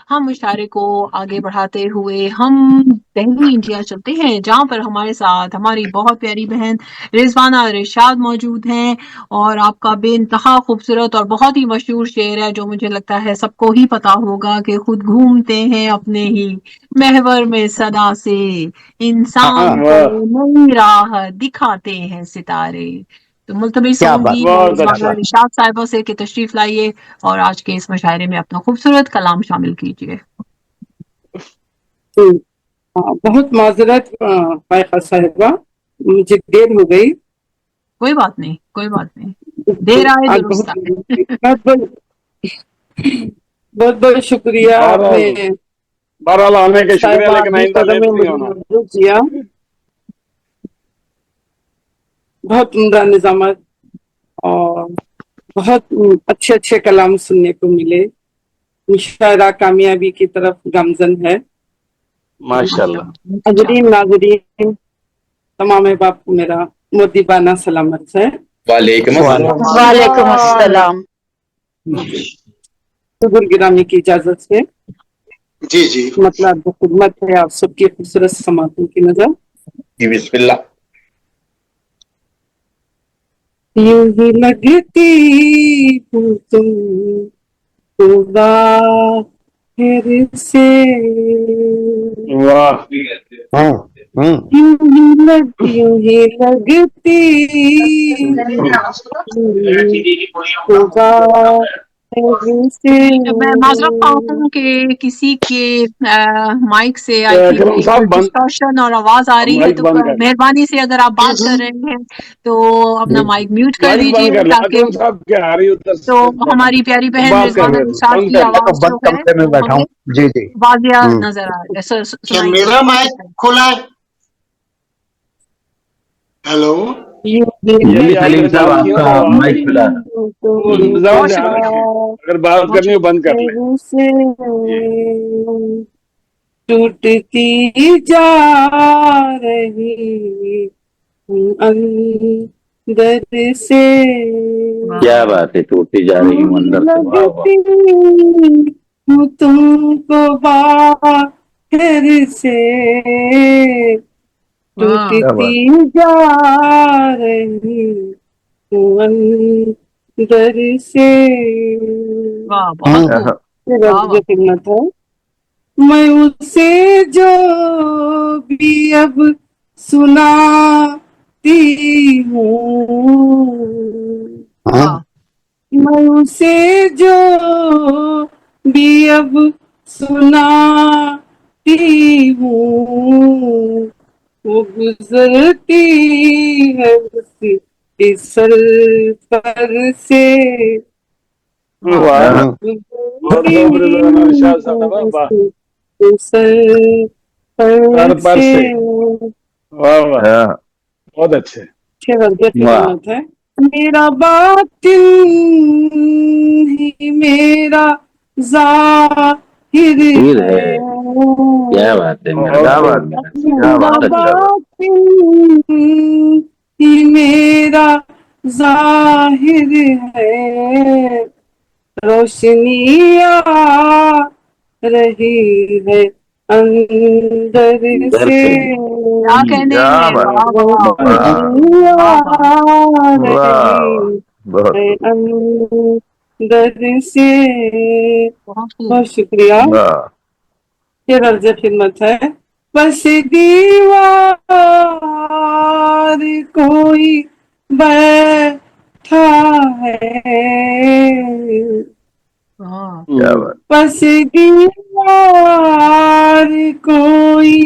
ہم مشاعرے کو آگے بڑھاتے ہوئے ہم دہلی انڈیا چلتے ہیں، جہاں پر ہمارے ساتھ ہماری بہت پیاری بہن رضوانہ رشاد موجود ہیں، اور آپ کا بے انتہا خوبصورت اور بہت ہی مشہور شعر ہے جو مجھے لگتا ہے سب کو ہی پتا ہوگا کہ خود گھومتے ہیں اپنے ہی محور میں صدا سے، ہاں، انسان کو نئی راہ دکھاتے ہیں ستارے۔ تو ملتمس کیا ہوں بات، گی بہت رضوانہ اچھا. رشاد صاحبہ سے کہ تشریف لائیے اور آج کے اس مشاعرے میں اپنا خوبصورت کلام شامل کیجیے۔ بہت معذرت فائقہ صاحبہ، مجھے دیر ہو گئی۔ کوئی بات نہیں، کوئی بات نہیں، دیر آئے آج درست بہت آئے۔ بہت بہت شکریہ آپ نے بہرحال آنے کے شکریہ، صاحبہ لیکن بھی آئندہ قدم لیٹ میں نہیں مجھے ہونا. مدعو کیا۔ بہت عمدہ نظامت اور بہت اچھے اچھے کلام سننے کو ملے۔ مشاعرہ کامیابی کی طرف گامزن ہے۔ ماشاء اللہ. حاضرین ناظرین تمام احباب کو میرا مدیبانہ سلامت ہے۔ وعلیکم السلام. وعلیکم السلام۔ حضور گرامی کی اجازت سے جی جی مطلب خدمت ہے آپ سب کی خوبصورت سماعتوں کی نظر۔ جی بسم اللہ. یوں ہی لگتی ہوں تم کو ظاہر سے، واہ. یوں ہی لگتی کو ظاہر سے۔ میں معذرت خواہ ہوں کہ کسی کے مائک سے آئی اکرم تھنک صاحب بند، ڈسٹورشن اور آواز آ رہی ہے، مائک تو بند کر. مہربانی سے اگر آپ جی بات جی کر رہے ہیں تو اپنا مائک میوٹ کر مائک بند دیجئے کر لیں تاکہ اکرم صاحب، کیا آ رہی ادھر تو سے ہماری پیاری بہن بات کر رضوانہ رہے تھے، رشاد بند کی کر لیں. آواز جو بند ہے کمرے میں وہ بیٹھا ہمیں ہوں، جی جی۔ واضح نظر آ رہا ہے، کیا سنائیے میرا بہت مائک اچھا ہے۔ کھلا ہے؟ ہیلو. یوں ہی جی جی آپ سلیم نے صاحب بات لگتی کی آپ ہو کا تو مائک کھلا ہے۔ ہوں تم زبان بہت دھیان شکریہ، رکھیں، اگر بات بہت کرنی ہو شکریہ۔ بند کر لیں. سے جی ٹوٹتی جا رہی ہوں اندر سے، کیا واہ، بات ہے، ٹوٹتی جا رہی ہوں اندر سے، واہ واہ۔ لگتی ہوں تم کو باہر سے، واہ، کیا ٹوٹتی بات، جا رہی ہوں اندر سے۔ واہ، بہت خوب، یہ واہ رب واہ۔ خدمت ہے۔ میں اسے جو بھی اب سناتی ہوں، واہ، میں اسے جو بھی اب سناتی ہوں، وہ گزرتی ہے اس سر پر سے، واہ، واہ، بہت گزرتی خوب رضوانہ ارشاد صاحب، واہ. ہے اس سر سر پر پر سے۔ سے، واہ واہ، بہت اچھے. اچھے درجے کی واہ، خدمت ہے۔ میرا باطن ہی میرا ظاہر پیر ہے، ہے، کیا بات ہے، بہت مرحبا خوب. کیا میرا بات، اچھا بات۔ باطن ہی میرا ظاہر ہے، روشنی آ رہی ہے اندر اندر سے، سے، کیا کہنے کیا ہیں، بات، واہ واہ، واہ روشنی واہ واہ۔ آ واہ، رہی بہت ہے خوب، اندر سے۔ بہت خوب۔ بہت شکریہ، واہ، یہ عرض خدمت ہے۔ بس دیوار کوئی بیٹھا ہے، ہاں، کیا بات، بس دیوار کوئی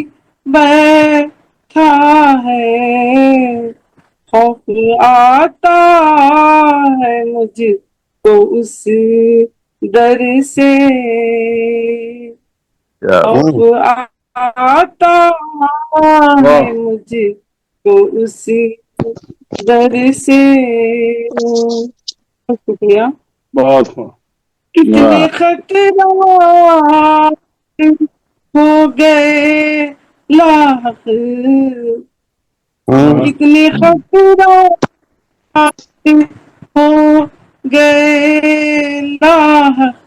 بیٹھا ہے، خوف آتا ہے مجھ کو اس در سے، کیا بات، خوف آتا ہے واہ، مجھ کو اس در سے۔ شکریہ۔ بہت خوب. کتنے واہ، خطرات ہو گئے لاحق، کتنے خطرات ہو گئے لاحق،